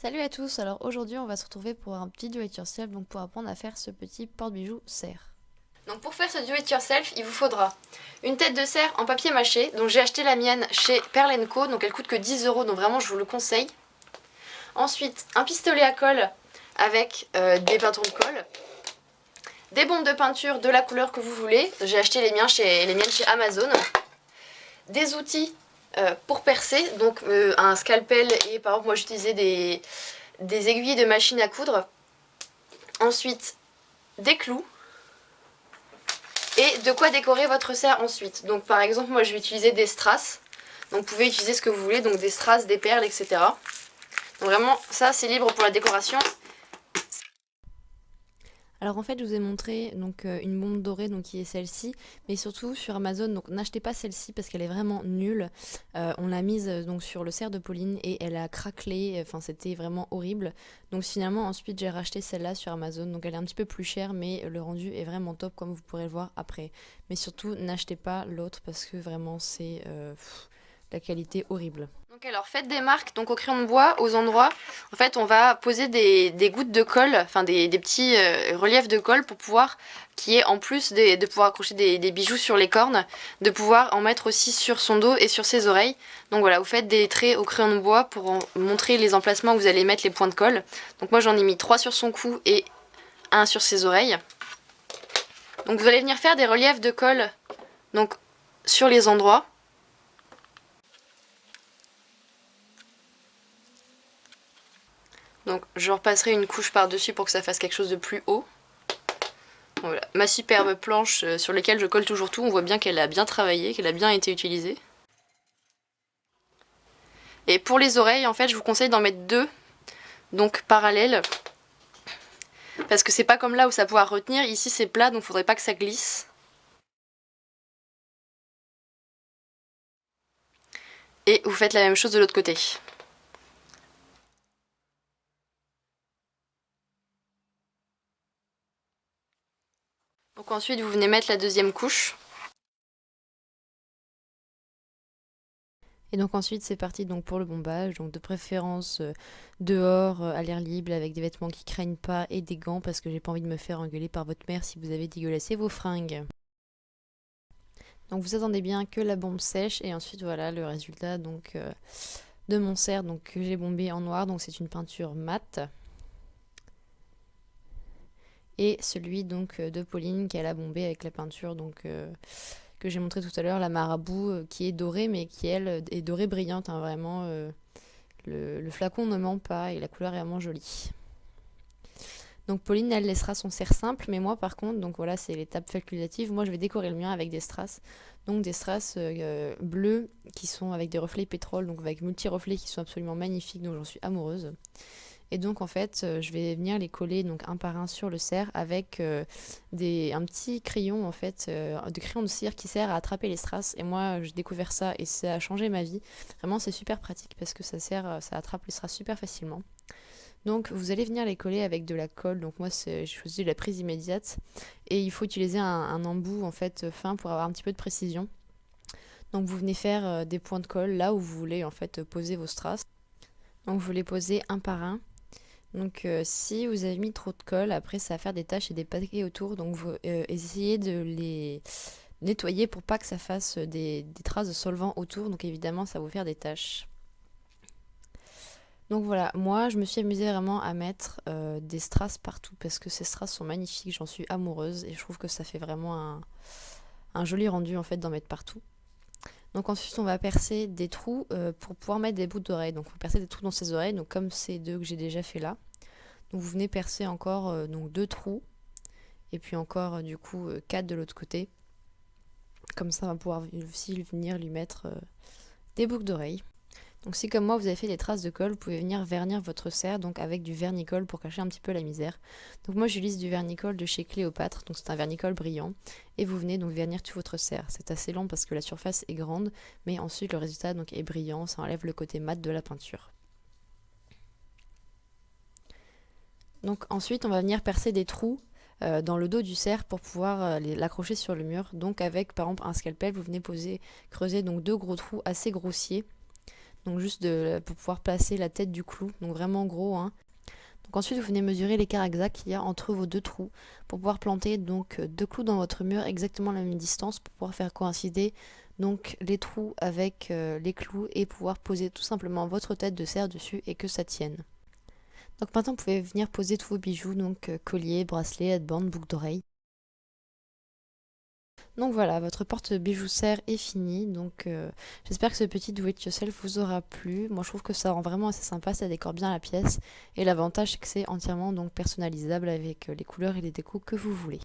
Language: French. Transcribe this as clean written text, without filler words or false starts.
Salut à tous, alors aujourd'hui on va se retrouver pour un petit do it yourself, donc pour apprendre à faire ce petit porte-bijoux cerf. Donc pour faire ce do it yourself, il vous faudra une tête de cerf en papier mâché, donc j'ai acheté la mienne chez Pearl Co, donc elle coûte que 10 €, donc vraiment je vous le conseille. Ensuite un pistolet à colle avec des bâtons de colle, des bombes de peinture de la couleur que vous voulez, j'ai acheté les miennes chez Amazon, des outils pour percer, donc un scalpel et par exemple moi j'utilisais des aiguilles de machine à coudre. Ensuite, des clous et de quoi décorer votre cerf ensuite. Donc par exemple, moi je vais utiliser des strass. Donc vous pouvez utiliser ce que vous voulez, donc des strass, des perles, etc. Donc vraiment, ça c'est libre pour la décoration. Alors en fait, je vous ai montré donc une bombe dorée, donc qui est celle-ci, mais surtout sur Amazon. Donc n'achetez pas celle-ci parce qu'elle est vraiment nulle. On l'a mise donc sur le cerf de Pauline et elle a craquelé. Enfin, c'était vraiment horrible. Donc finalement, ensuite j'ai racheté celle-là sur Amazon. Donc elle est un petit peu plus chère, mais le rendu est vraiment top, comme vous pourrez le voir après. Mais surtout, n'achetez pas l'autre parce que vraiment c'est la qualité horrible. Donc alors faites des marques donc au crayon de bois aux endroits. En fait on va poser des gouttes de colle, enfin des petits reliefs de colle pour pouvoir qui est en plus de pouvoir accrocher des bijoux sur les cornes, de pouvoir en mettre aussi sur son dos et sur ses oreilles. Donc voilà, vous faites des traits au crayon de bois pour montrer les emplacements où vous allez mettre les points de colle. Donc moi j'en ai mis 3 sur son cou et un sur ses oreilles. Donc vous allez venir faire des reliefs de colle donc sur les endroits. Donc je repasserai une couche par-dessus pour que ça fasse quelque chose de plus haut. Voilà. Ma superbe planche sur laquelle je colle toujours tout, on voit bien qu'elle a bien travaillé, qu'elle a bien été utilisée. Et pour les oreilles, en fait, je vous conseille d'en mettre deux, donc parallèles. Parce que c'est pas comme là où ça pourra retenir, ici c'est plat, donc faudrait pas que ça glisse. Et vous faites la même chose de l'autre côté. Donc ensuite vous venez mettre la deuxième couche. Et donc ensuite c'est parti donc pour le bombage, donc de préférence dehors, à l'air libre, avec des vêtements qui craignent pas et des gants parce que j'ai pas envie de me faire engueuler par votre mère si vous avez dégueulassé vos fringues. Donc vous attendez bien que la bombe sèche et ensuite voilà le résultat donc de mon cerf donc, que j'ai bombé en noir, donc c'est une peinture mate. Et celui donc de Pauline qu'elle a bombé avec la peinture donc que j'ai montré tout à l'heure, la marabout qui est dorée mais qui elle est dorée brillante, hein, vraiment le flacon ne ment pas et la couleur est vraiment jolie. Donc Pauline elle laissera son cerf simple, mais moi par contre, donc voilà c'est l'étape facultative, moi je vais décorer le mien avec des strass. Donc des strass bleus qui sont avec des reflets pétrole, donc avec multi-reflets qui sont absolument magnifiques, donc j'en suis amoureuse. Et donc en fait je vais venir les coller donc un par un sur le cerf avec un petit crayon en fait, de crayon de cire qui sert à attraper les strass. Et moi j'ai découvert ça et ça a changé ma vie. Vraiment c'est super pratique parce que ça attrape les strass super facilement. Donc vous allez venir les coller avec de la colle. Donc moi j'ai choisi la prise immédiate et il faut utiliser un embout en fait fin pour avoir un petit peu de précision. Donc vous venez faire des points de colle là où vous voulez en fait poser vos strass. Donc vous les posez un par un. Donc si vous avez mis trop de colle, après ça va faire des taches et des paquets autour. Donc vous essayez de les nettoyer pour pas que ça fasse des traces de solvant autour. Donc évidemment ça va vous faire des taches. Donc voilà, moi je me suis amusée vraiment à mettre des strass partout parce que ces strass sont magnifiques, j'en suis amoureuse et je trouve que ça fait vraiment un joli rendu en fait d'en mettre partout. Donc ensuite on va percer des trous pour pouvoir mettre des bouts d'oreilles. Donc on va percer des trous dans ces oreilles, donc comme ces deux que j'ai déjà fait là. Donc vous venez percer encore donc deux trous et puis encore du coup quatre de l'autre côté. Comme ça on va pouvoir aussi venir lui mettre des boucles d'oreilles. Donc si comme moi vous avez fait des traces de colle, vous pouvez venir vernir votre cerf donc avec du vernicole pour cacher un petit peu la misère. Donc moi j'utilise du vernicole de chez Cléopâtre, donc c'est un vernicole brillant. Et vous venez donc vernir tout votre cerf. C'est assez long parce que la surface est grande, mais ensuite le résultat donc est brillant, ça enlève le côté mat de la peinture. Donc ensuite on va venir percer des trous dans le dos du cerf pour pouvoir l'accrocher sur le mur. Donc avec par exemple un scalpel, vous venez creuser donc deux gros trous assez grossiers. Donc juste pour pouvoir placer la tête du clou, donc vraiment gros, hein. Donc ensuite vous venez mesurer l'écart exact qu'il y a entre vos 2 trous pour pouvoir planter donc 2 clous dans votre mur exactement la même distance pour pouvoir faire coïncider donc les trous avec les clous et pouvoir poser tout simplement votre tête de serre dessus et que ça tienne. Donc maintenant vous pouvez venir poser tous vos bijoux, donc collier, bracelet, headband, boucle d'oreille. Donc voilà, votre porte bijoux serre est finie. Donc j'espère que ce petit do it yourself vous aura plu. Moi je trouve que ça rend vraiment assez sympa, ça décore bien la pièce. Et l'avantage c'est que c'est entièrement donc personnalisable avec les couleurs et les décos que vous voulez.